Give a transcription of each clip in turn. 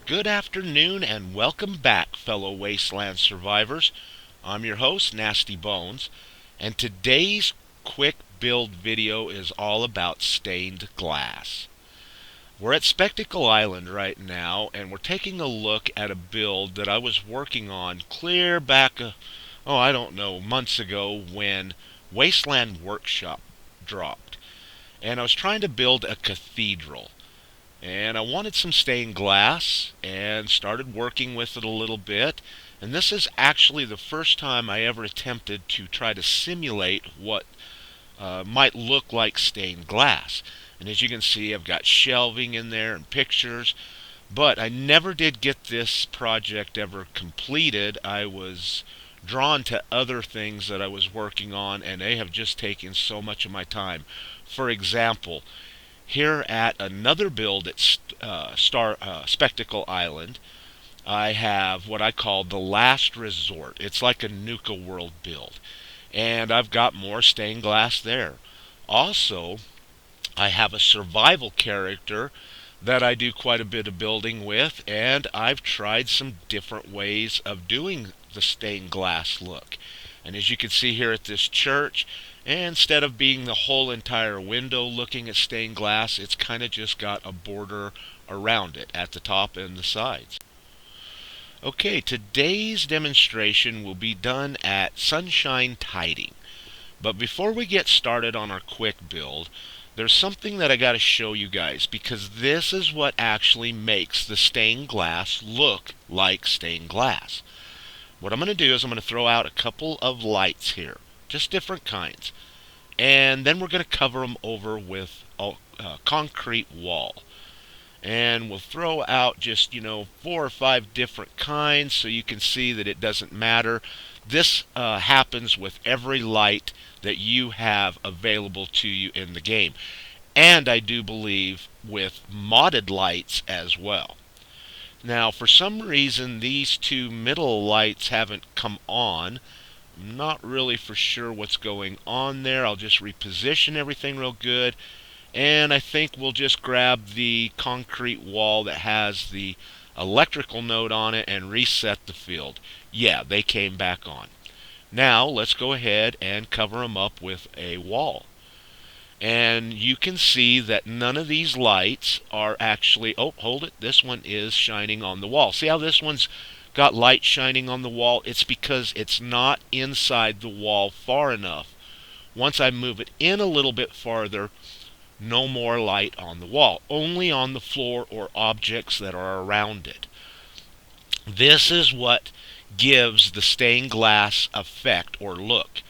Good afternoon and welcome back, fellow Wasteland survivors. I'm your host, Nasty Bones, and today's quick build video is all about stained glass. We're at Spectacle Island right now, and we're taking a look at a build that I was working on clear back, I don't know, months ago when Wasteland Workshop dropped. And I was trying to build a cathedral. And I wanted some stained glass and started working with it a little bit. And this is actually the first time I ever attempted to try to simulate what might look like stained glass. And as you can see, I've got shelving in there and pictures. But I never did get this project ever completed. I was drawn to other things that I was working on, and they have just taken so much of my time. For example, here at another build at Spectacle Island, I have what I call the Last Resort. It's like a Nuka World build. And I've got more stained glass there. Also, I have a survival character that I do quite a bit of building with, and I've tried some different ways of doing the stained glass look. And as you can see here at this church, instead of being the whole entire window looking at stained glass, it's kind of just got a border around it at the top and the sides. Okay, today's demonstration will be done at Sunshine Tiding. But before we get started on our quick build, there's something that I got to show you guys, because this is what actually makes the stained glass look like stained glass. What I'm going to do is I'm going to throw out a couple of lights here, just different kinds. And then we're going to cover them over with a concrete wall. And we'll throw out just, 4 or 5 different kinds so you can see that it doesn't matter. This happens with every light that you have available to you in the game. And I do believe with modded lights as well. Now, for some reason, these two middle lights haven't come on. I'm not really for sure what's going on there. I'll just reposition everything real good. And I think we'll just grab the concrete wall that has the electrical node on it and reset the field. Yeah, they came back on. Now, let's go ahead and cover them up with a wall. And you can see that none of these lights are actually, oh, hold it, this one is shining on the wall. See how this one's got light shining on the wall? It's because it's not inside the wall far enough. Once I move it in a little bit farther, no more light on the wall, only on the floor or objects that are around it. This is what gives the stained glass effect or look.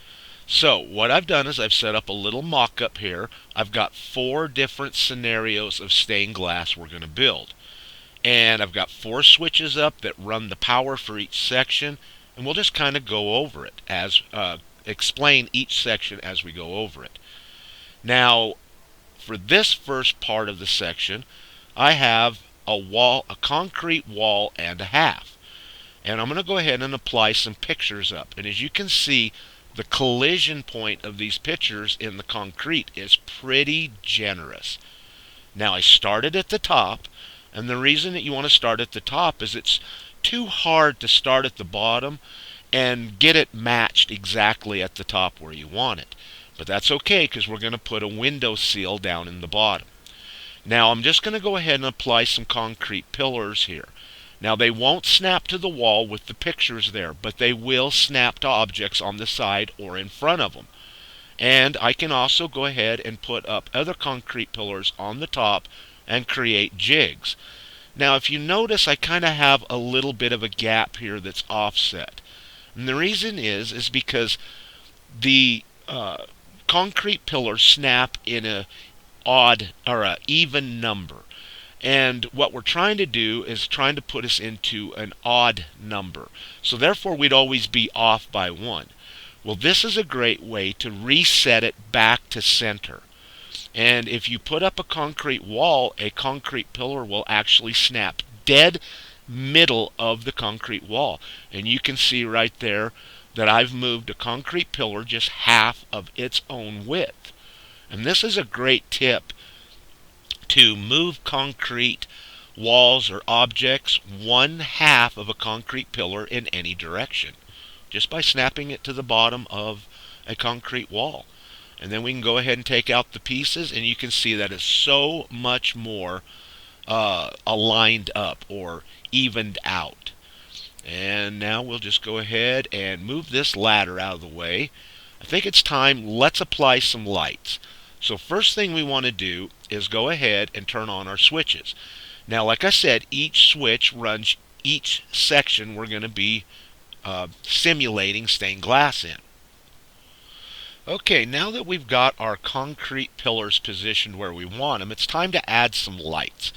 So what I've done is I've set up a little mock-up here. I've got 4 different scenarios of stained glass we're going to build. And I've got 4 switches up that run the power for each section. And we'll just kind of go over it, as explain each section as we go over it. Now, for this first part of the section, I have a concrete wall and a half. And I'm going to go ahead and apply some pictures up. And as you can see, the collision point of these pictures in the concrete is pretty generous. Now, I started at the top, and the reason that you want to start at the top is it's too hard to start at the bottom and get it matched exactly at the top where you want it. But that's okay, because we're going to put a window seal down in the bottom. Now, I'm just going to go ahead and apply some concrete pillars here. Now, they won't snap to the wall with the pictures there, but they will snap to objects on the side or in front of them. And I can also go ahead and put up other concrete pillars on the top and create jigs. Now, if you notice, I kind of have a little bit of a gap here that's offset. And the reason is because the concrete pillars snap in an odd or an even number. And what we're trying to do is trying to put us into an odd number. So therefore, we'd always be off by 1. Well, this is a great way to reset it back to center. And if you put up a concrete wall, a concrete pillar will actually snap dead middle of the concrete wall. And you can see right there that I've moved a concrete pillar just half of its own width. And this is a great tip to move concrete walls or objects one half of a concrete pillar in any direction, just by snapping it to the bottom of a concrete wall. And then we can go ahead and take out the pieces, and you can see that it's so much more aligned up or evened out. And now we'll just go ahead and move this ladder out of the way. I think it's time, let's apply some lights. So first thing we want to do is go ahead and turn on our switches. Now, like I said, each switch runs each section we're going to be simulating stained glass in. Okay, now that we've got our concrete pillars positioned where we want them, it's time to add some lights.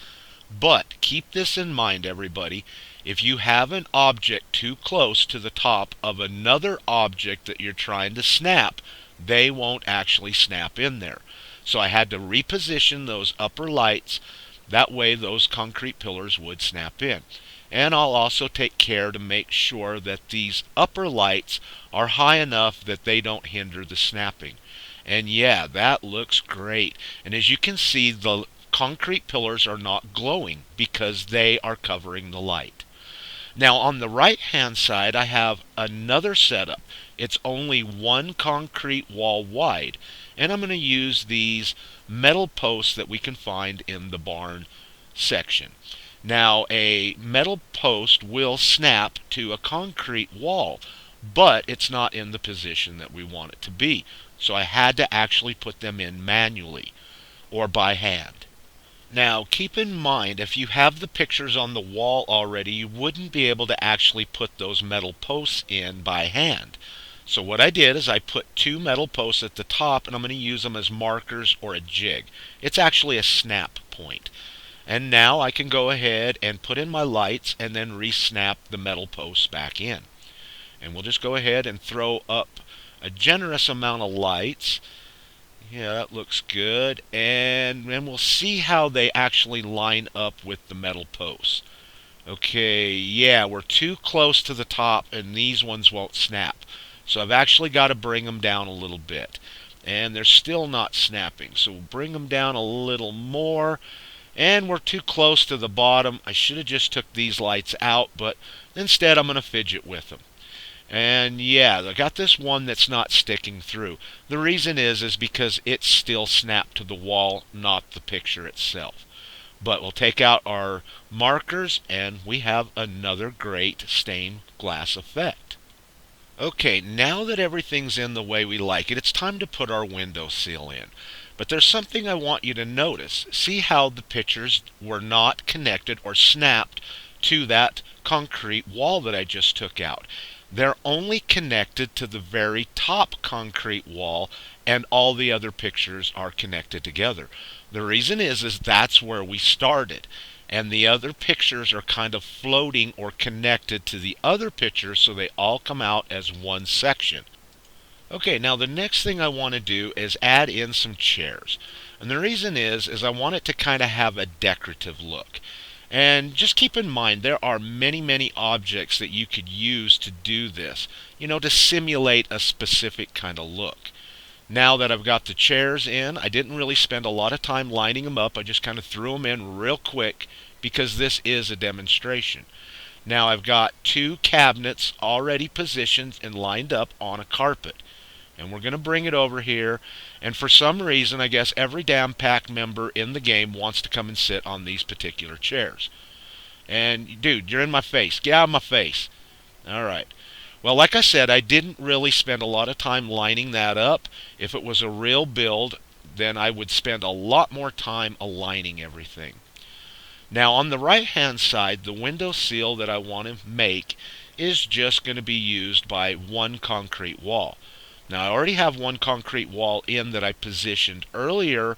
But keep this in mind, everybody. If you have an object too close to the top of another object that you're trying to snap, they won't actually snap in there. So I had to reposition those upper lights. That way those concrete pillars would snap in. And I'll also take care to make sure that these upper lights are high enough that they don't hinder the snapping. And yeah, that looks great. And as you can see, the concrete pillars are not glowing because they are covering the light. Now on the right hand side I have another setup. It's only one concrete wall wide, and I'm going to use these metal posts that we can find in the barn section. Now a metal post will snap to a concrete wall, but it's not in the position that we want it to be. So I had to actually put them in manually or by hand. Now keep in mind, if you have the pictures on the wall already, you wouldn't be able to actually put those metal posts in by hand. So what I did is I put two metal posts at the top, and I'm going to use them as markers or a jig. It's actually a snap point. And now I can go ahead and put in my lights and then re-snap the metal posts back in. And we'll just go ahead and throw up a generous amount of lights. Yeah, that looks good. And then we'll see how they actually line up with the metal posts. Okay, yeah, we're too close to the top and these ones won't snap. So I've actually got to bring them down a little bit. And they're still not snapping. So we'll bring them down a little more. And we're too close to the bottom. I should have just took these lights out, but instead I'm going to fidget with them. And yeah, I got this one that's not sticking through. The reason is because it's still snapped to the wall, not the picture itself. But we'll take out our markers and we have another great stained glass effect. Okay, now that everything's in the way we like it, it's time to put our window sill in. But there's something I want you to notice. See how the pictures were not connected or snapped to that concrete wall that I just took out. They're only connected to the very top concrete wall, and all the other pictures are connected together. The reason is that's where we started, and the other pictures are kind of floating or connected to the other pictures, so they all come out as one section. Okay, now the next thing I want to do is add in some chairs. And the reason is I want it to kind of have a decorative look. And just keep in mind, there are many objects that you could use to do this, to simulate a specific kind of look. Now that I've got the chairs in, I didn't really spend a lot of time lining them up. I just kind of threw them in real quick because this is a demonstration. Now I've got two cabinets already positioned and lined up on a carpet. And we're going to bring it over here, and for some reason, I guess every Dam Pack member in the game wants to come and sit on these particular chairs. And, dude, you're in my face. Get out of my face. Alright. Well, like I said, I didn't really spend a lot of time lining that up. If it was a real build, then I would spend a lot more time aligning everything. Now, on the right-hand side, the window sill that I want to make is just going to be used by one concrete wall. Now I already have one concrete wall in that I positioned earlier,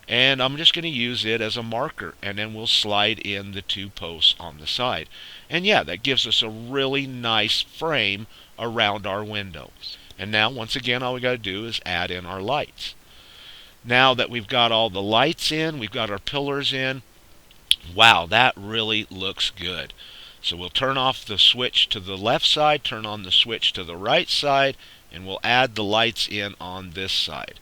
and I'm just going to use it as a marker, and then we'll slide in the two posts on the side. And yeah, that gives us a really nice frame around our window. And now once again all we got to do is add in our lights. Now that we've got all the lights in, we've got our pillars in, wow, that really looks good. So we'll turn off the switch to the left side, turn on the switch to the right side, and we'll add the lights in on this side.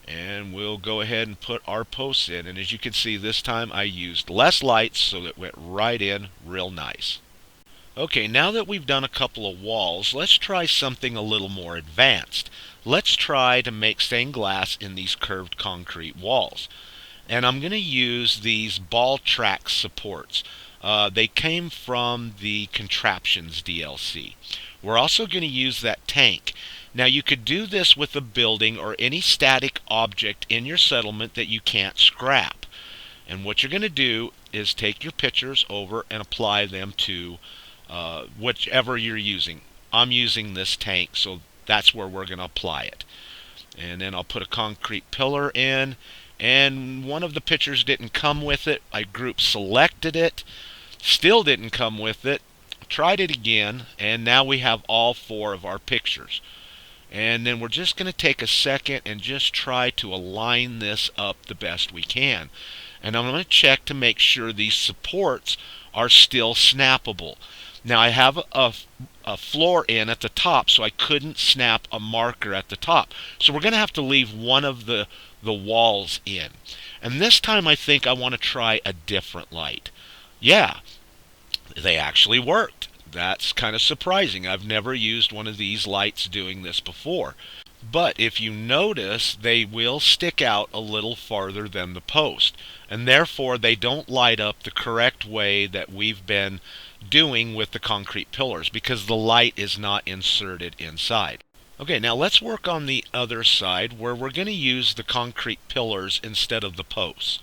And we'll go ahead and put our posts in. And as you can see, this time I used less lights, so that it went right in real nice. Okay, now that we've done a couple of walls, let's try something a little more advanced. Let's try to make stained glass in these curved concrete walls. And I'm going to use these ball track supports. They came from the Contraptions DLC. We're also going to use that tank. Now you could do this with a building or any static object in your settlement that you can't scrap. And what you're going to do is take your pictures over and apply them to whichever you're using. I'm using this tank, so that's where we're going to apply it. And then I'll put a concrete pillar in, and one of the pictures didn't come with it. I group selected it, still didn't come with it, tried it again, and now we have all 4 of our pictures. And then we're just going to take a second and just try to align this up the best we can. And I'm going to check to make sure these supports are still snappable. Now I have a floor in at the top, so I couldn't snap a marker at the top. So we're going to have to leave one of the walls in. And this time I think I want to try a different light. Yeah, they actually worked. That's kind of surprising. I've never used one of these lights doing this before. But if you notice, they will stick out a little farther than the post. And therefore they don't light up the correct way that we've been doing with the concrete pillars, because the light is not inserted inside. Okay, now let's work on the other side where we're going to use the concrete pillars instead of the posts.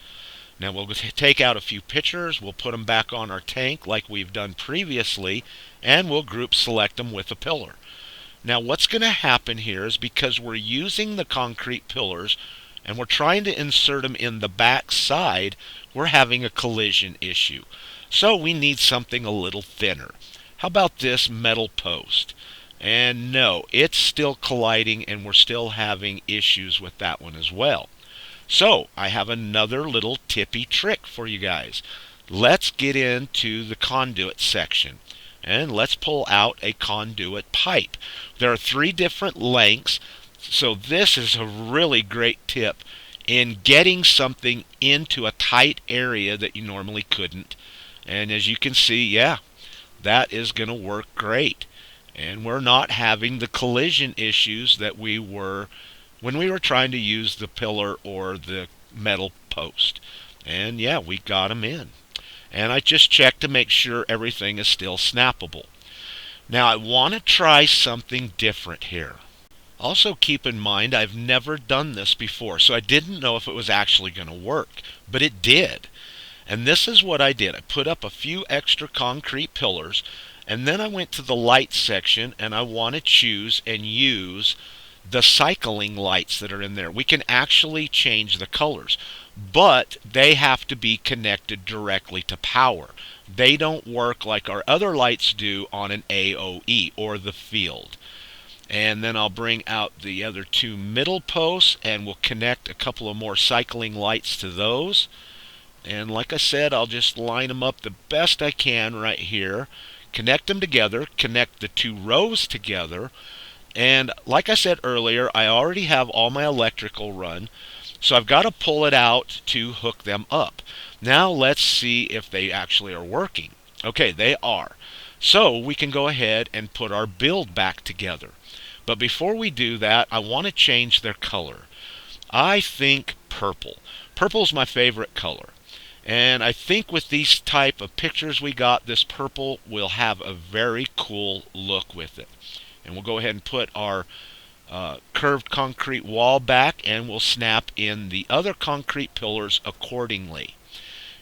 Now we'll take out a few pictures, we'll put them back on our tank like we've done previously, and we'll group select them with a pillar. Now what's going to happen here is, because we're using the concrete pillars and we're trying to insert them in the back side, we're having a collision issue. So we need something a little thinner. How about this metal post? And no, it's still colliding and we're still having issues with that one as well. So I have another little tippy trick for you guys. Let's get into the conduit section and let's pull out a conduit pipe. There are 3 different lengths, so this is a really great tip in getting something into a tight area that you normally couldn't. And as you can see, yeah, that is going to work great. And we're not having the collision issues that we were when we were trying to use the pillar or the metal post. And yeah, we got them in. And I just checked to make sure everything is still snappable. Now I want to try something different here. Also keep in mind, I've never done this before, so I didn't know if it was actually going to work. But it did. And this is what I did. I put up a few extra concrete pillars, and then I went to the light section and I want to choose and use the cycling lights that are in there. We can actually change the colors, but they have to be connected directly to power. They don't work like our other lights do on an AOE or the field. And then I'll bring out the other 2 middle posts and we'll connect a couple of more cycling lights to those. And like I said, I'll just line them up the best I can right here, connect them together, connect the 2 rows together, and like I said earlier, I already have all my electrical run, so I've got to pull it out to hook them up. Now let's see if they actually are working. Okay, they are. So we can go ahead and put our build back together. But before we do that, I want to change their color. I think purple. Purple's my favorite color. And I think with these type of pictures we got, this purple will have a very cool look with it. And we'll go ahead and put our curved concrete wall back, and we'll snap in the other concrete pillars accordingly.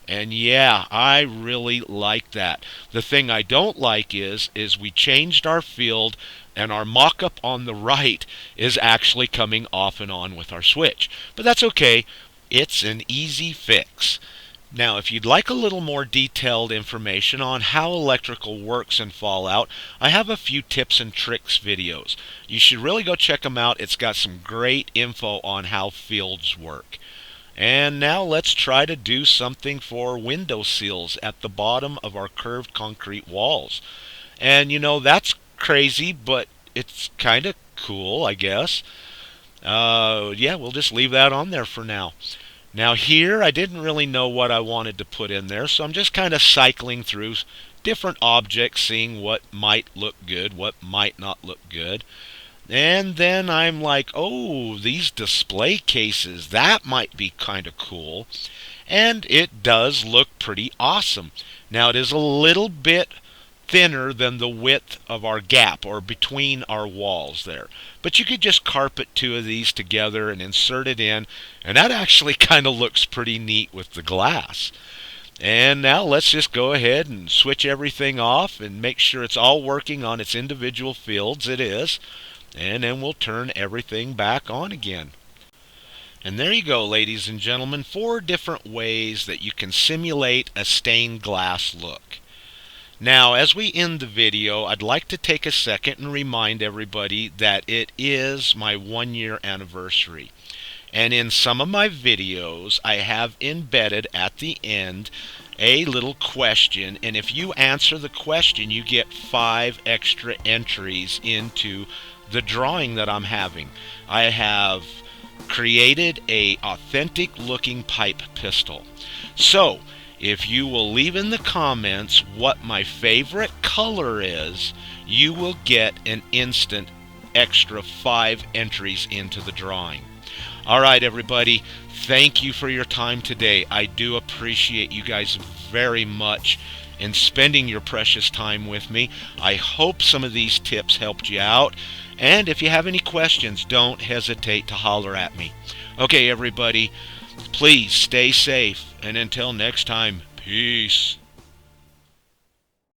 And yeah, I really like that. The thing I don't like is we changed our field, and our mock-up on the right is actually coming off and on with our switch. But that's okay. It's an easy fix. Now, if you'd like a little more detailed information on how electrical works in Fallout, I have a few tips and tricks videos. You should really go check them out. It's got some great info on how fields work. And now let's try to do something for window sills at the bottom of our curved concrete walls. And you know, that's crazy, but it's kind of cool, I guess. Yeah, we'll just leave that on there for now. Now here, I didn't really know what I wanted to put in there, so I'm just kind of cycling through different objects, seeing what might look good, what might not look good. And then I'm like, oh, these display cases, that might be kind of cool. And it does look pretty awesome. Now it is a little bit thinner than the width of our gap or between our walls there. But you could just carpet two of these together and insert it in, and that actually kind of looks pretty neat with the glass. And now let's just go ahead and switch everything off and make sure it's all working on its individual fields. It is. And then we'll turn everything back on again. And there you go, ladies and gentlemen, 4 different ways that you can simulate a stained glass look. Now, as we end the video, I'd like to take a second and remind everybody that it is my 1-year anniversary. And in some of my videos, I have embedded at the end a little question, and if you answer the question, you get 5 extra entries into the drawing that I'm having. I have created a authentic looking pipe pistol. So, if you will leave in the comments what my favorite color is, you will get an instant extra 5 entries into the drawing. Alright everybody, thank you for your time today. I do appreciate you guys very much in spending your precious time with me. I hope some of these tips helped you out. And if you have any questions, don't hesitate to holler at me. Okay everybody, please stay safe, and until next time, peace.